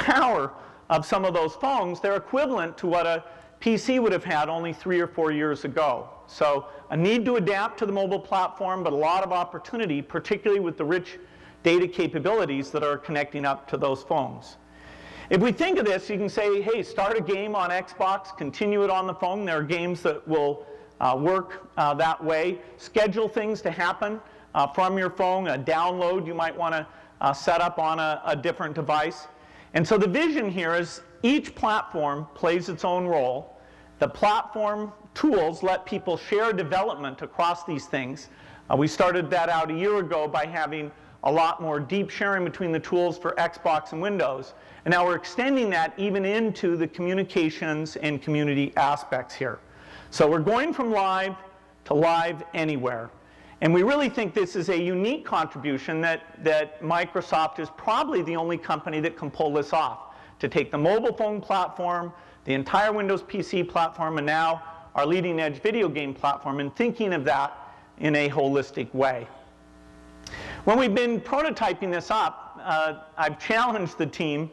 power of some of those phones, they're equivalent to what a PC would have had only 3 or 4 years ago. So a need to adapt to the mobile platform, but a lot of opportunity, particularly with the rich data capabilities that are connecting up to those phones. If we think of this, you can say, hey, start a game on Xbox, continue it on the phone. There are games that will work that way. Schedule things to happen from your phone. A download you might want to set up on a different device. And so the vision here is each platform plays its own role. The platform tools let people share development across these things. We started that out a year ago by having a lot more deep sharing between the tools for Xbox and Windows. And now we're extending that even into the communications and community aspects here. So we're going from live to live anywhere. And we really think this is a unique contribution that Microsoft is probably the only company that can pull this off, to take the mobile phone platform, the entire Windows PC platform, and now our leading edge video game platform, and thinking of that in a holistic way. When we've been prototyping this up, I've challenged the team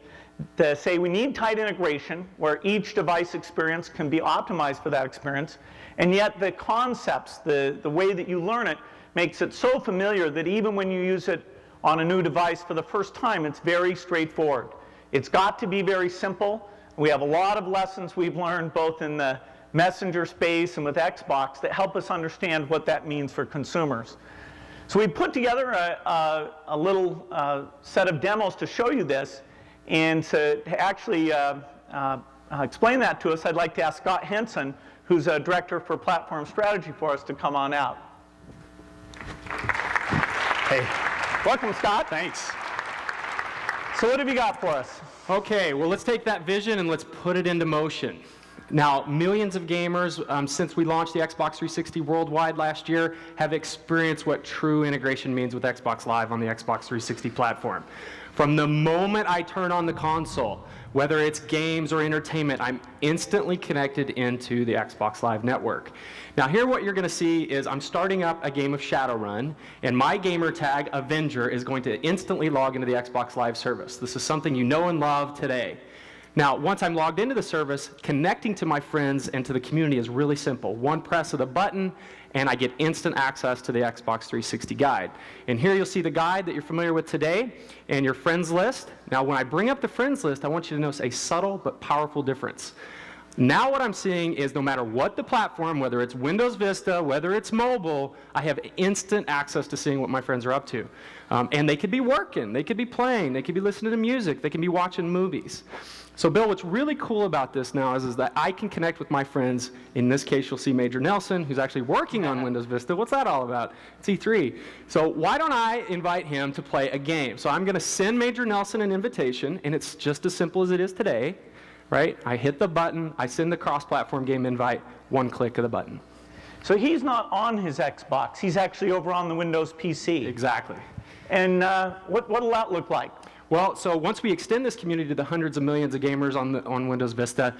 to say we need tight integration where each device experience can be optimized for that experience, and yet the concepts, the way that you learn it, makes it so familiar that even when you use it on a new device for the first time, it's very straightforward. It's got to be very simple. We have a lot of lessons we've learned both in the Messenger space and with Xbox that help us understand what that means for consumers. So we put together a little set of demos to show you this. And to actually explain that to us, I'd like to ask Scott Henson, who's a director for platform strategy for us, to come on out. Hey, welcome, Scott. Thanks. So what have you got for us? Okay, well, let's take that vision and let's put it into motion. Now, millions of gamers, since we launched the Xbox 360 worldwide last year, have experienced what true integration means with Xbox Live on the Xbox 360 platform. From the moment I turn on the console, whether it's games or entertainment, I'm instantly connected into the Xbox Live network. Now here what you're going to see is I'm starting up a game of Shadowrun, and my gamer tag, Avenger, is going to instantly log into the Xbox Live service. This is something you know and love today. Now, once I'm logged into the service, connecting to my friends and to the community is really simple. One press of the button, and I get instant access to the Xbox 360 guide. And here you'll see the guide that you're familiar with today and your friends list. Now, when I bring up the friends list, I want you to notice a subtle but powerful difference. Now what I'm seeing is no matter what the platform, whether it's Windows Vista, whether it's mobile, I have instant access to seeing what my friends are up to. And they could be working, they could be playing, they could be listening to music, they can be watching movies. So Bill, what's really cool about this now is that I can connect with my friends. In this case, you'll see Major Nelson, who's actually working on Windows Vista. What's that all about? It's E3. So why don't I invite him to play a game? So I'm going to send Major Nelson an invitation, and it's just as simple as it is today. Right? I hit the button, I send the cross-platform game invite, one click of the button. So he's not on his Xbox, he's actually over on the Windows PC. Exactly. And what'll that look like? Well, so once we extend this community to the hundreds of millions of gamers on Windows Vista,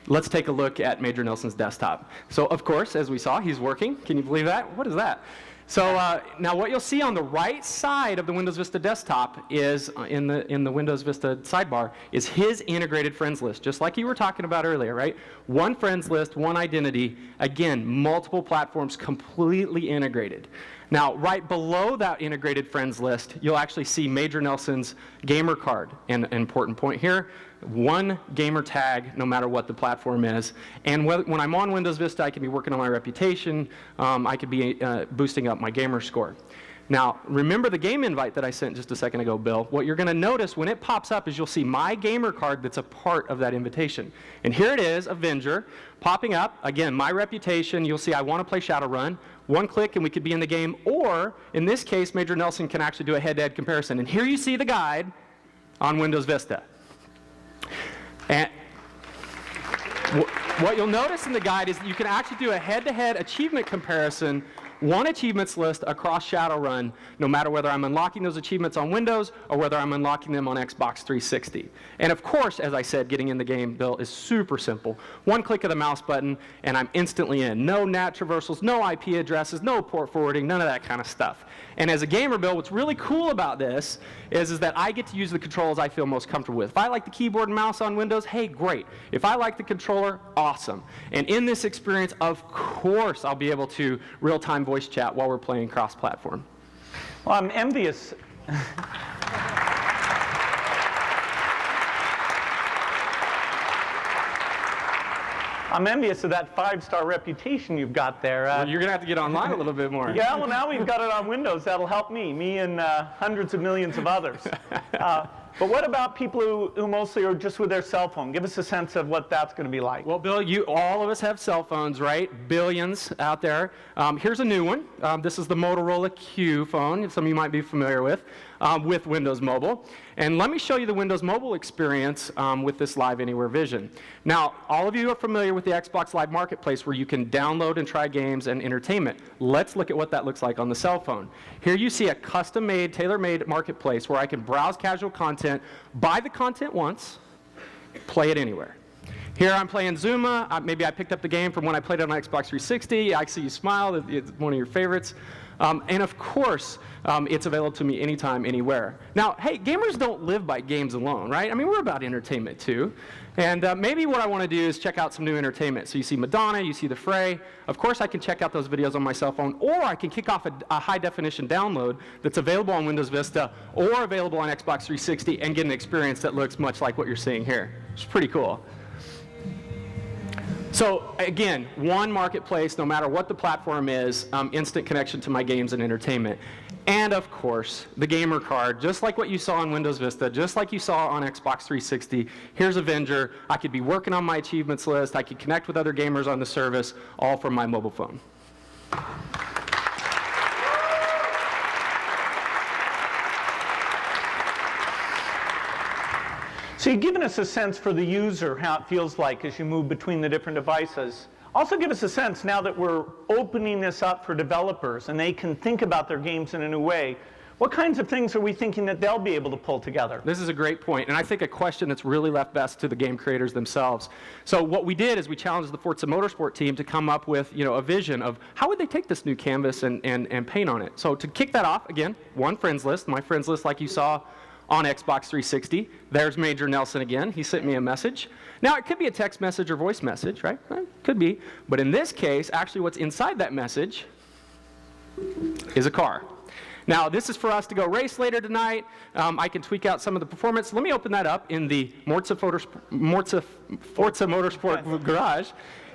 let's take a look at Major Nelson's desktop. So of course, as we saw, he's working. Can you believe that? What is that? So now what you'll see on the right side of the Windows Vista desktop is, in the Windows Vista sidebar, is his integrated friends list, just like you were talking about earlier, right? One friends list, one identity, again, multiple platforms completely integrated. Now, right below that integrated friends list, you'll actually see Major Nelson's gamer card. And an important point here, one gamer tag no matter what the platform is. And when I'm on Windows Vista, I can be working on my reputation. I could be boosting up my gamer score. Now, remember the game invite that I sent just a second ago, Bill. What you're going to notice when it pops up is you'll see my gamer card that's a part of that invitation. And here it is, Avenger, popping up. Again, my reputation. You'll see I want to play Shadowrun. One click and we could be in the game. Or, in this case, Major Nelson can actually do a head-to-head comparison. And here you see the guide on Windows Vista. And what you'll notice in the guide is that you can actually do a head-to-head achievement comparison one achievements list across Shadowrun, no matter whether I'm unlocking those achievements on Windows or whether I'm unlocking them on Xbox 360. And of course, as I said, getting in the game, Bill, is super simple. One click of the mouse button, and I'm instantly in. No NAT traversals, no IP addresses, no port forwarding, none of that kind of stuff. And as a gamer, Bill, what's really cool about this is that I get to use the controls I feel most comfortable with. If I like the keyboard and mouse on Windows, hey, great. If I like the controller, awesome. And in this experience, of course, I'll be able to real-time voice chat while we're playing cross-platform. Well, I'm envious. I'm envious of that 5-star reputation you've got there. Well, you're going to have to get online a little bit more. Yeah, well, now we've got it on Windows. That'll help me and hundreds of millions of others. But what about people who mostly are just with their cell phone? Give us a sense of what that's going to be like. Well, Bill, all of us have cell phones, right? Billions out there. Here's a new one. This is the Motorola Q phone, some of you might be familiar with Windows Mobile. And let me show you the Windows Mobile experience with this Live Anywhere Vision. Now, all of you are familiar with the Xbox Live Marketplace where you can download and try games and entertainment. Let's look at what that looks like on the cell phone. Here you see a custom-made, tailor-made marketplace where I can browse casual content, buy the content once, play it anywhere. Here I'm playing Zuma. Maybe I picked up the game from when I played it on Xbox 360. I see you smile. It's one of your favorites. And of course, it's available to me anytime, anywhere. Now, hey, gamers don't live by games alone, right? I mean, we're about entertainment too. And maybe what I want to do is check out some new entertainment. So you see Madonna, you see The Fray. Of course, I can check out those videos on my cell phone, or I can kick off a high-definition download that's available on Windows Vista or available on Xbox 360 and get an experience that looks much like what you're seeing here. It's pretty cool. So again, one marketplace, no matter what the platform is, instant connection to my games and entertainment. And of course, the gamer card, just like what you saw on Windows Vista, just like you saw on Xbox 360, here's Avenger. I could be working on my achievements list. I could connect with other gamers on the service, all from my mobile phone. So you've given us a sense for the user, how it feels like as you move between the different devices. Also give us a sense, now that we're opening this up for developers and they can think about their games in a new way, what kinds of things are we thinking that they'll be able to pull together? This is a great point, and I think a question that's really left best to the game creators themselves. So what we did is we challenged the Forza Motorsport team to come up with, a vision of how would they take this new canvas and paint on it. So to kick that off, again, one friends list, my friends list like you saw on Xbox 360. There's Major Nelson again. He sent me a message. Now, it could be a text message or voice message, right? Could be. But in this case, actually what's inside that message is a car. Now, this is for us to go race later tonight. I can tweak out some of the performance. Let me open that up in the Forza Motorsport garage.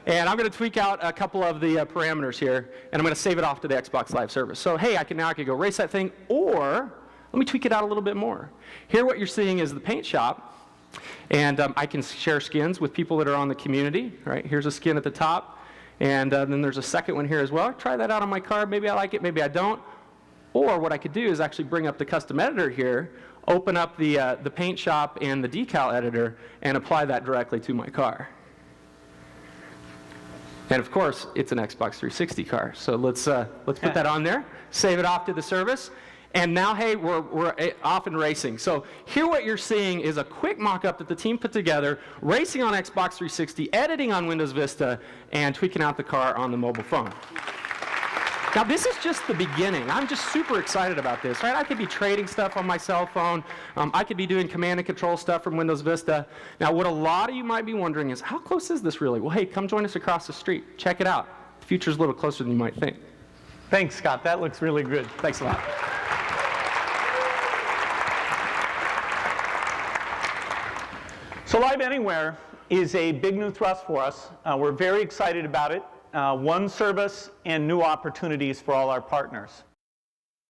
And I'm going to tweak out a couple of the parameters here, and I'm going to save it off to the Xbox Live service. So, hey, I can go race that thing, or let me tweak it out a little bit more. Here what you're seeing is the paint shop, and I can share skins with people that are on the community. Right? Here's a skin at the top, and then there's a second one here as well. Try that out on my car. Maybe I like it, maybe I don't. Or what I could do is actually bring up the custom editor here, open up the paint shop and the decal editor, and apply that directly to my car. And of course, it's an Xbox 360 car. So let's put that on there, save it off to the service. And now, hey, we're off and racing. So here what you're seeing is a quick mock-up that the team put together, racing on Xbox 360, editing on Windows Vista, and tweaking out the car on the mobile phone. Now, this is just the beginning. I'm just super excited about this, right? I could be trading stuff on my cell phone. I could be doing command and control stuff from Windows Vista. Now, what a lot of you might be wondering is, how close is this really? Well, hey, come join us across the street. Check it out. The future's a little closer than you might think. Thanks, Scott. That looks really good. Thanks a lot. So Live Anywhere is a big new thrust for us. We're very excited about it. One service and new opportunities for all our partners.